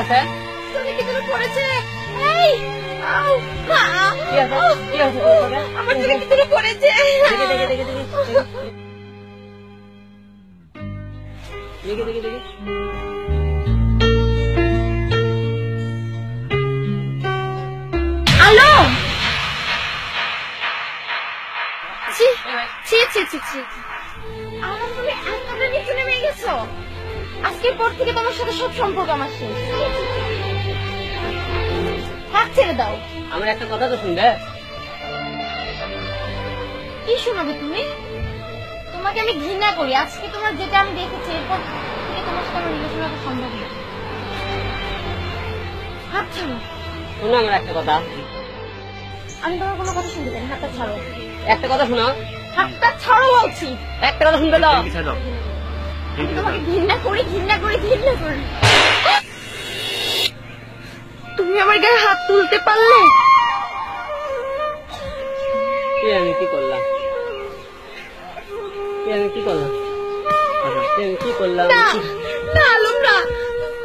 আছে? তুমি কি তুমি পড়েছে? এই আউ কি আছে? কি আছে? আমার চুলে কি তুমি পড়েছে? দেখে দেখে দেখে দেখে দেখে দেখে দেখে আলো ছি ছি ছি ছি ছি আমার তুমি এতটা নিচে নেমে গেছো। আজকের পর থেকে তোমার সাথে সব সম্পর্ক আমার শেষ। হাত ছেড়ে দাও। আমার একটা কথা তো শুনবে। কি শোনাবে তুমি? তোমাকে আমি ঘৃণা করি। আজকে তোমার যেটা আমি দেখেছি এরপর থেকে তোমার সাথে আমার রিলেশন রাখা সম্ভব না। হাত ছাড়ো। শোনো আমার একটা কথা। আমি তোমার কোনো কথা শুনতে চাই না। হাতটা ছাড়ো। একটা কথা শোনো। হাতটা ছাড়ো বলছি। একটা কথা শুনবে তো? আমি তোমাকে ঘৃণা করি ঘৃণা করি ঘৃণা করি। তুমি আমার গায়ে হাত তুলতে পারলে? আমি কি করলাম? আমি কি করলাম? আমি কি করলাম? না আলম না,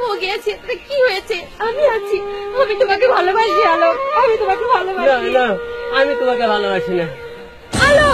ও গেছে। কি হয়েছে? আমি আছি। আমি তোমাকে ভালোবাসি আলম। আমি তোমাকে ভালোবাসি। না না, আমি তোমাকে ভালোবাসি না। আলম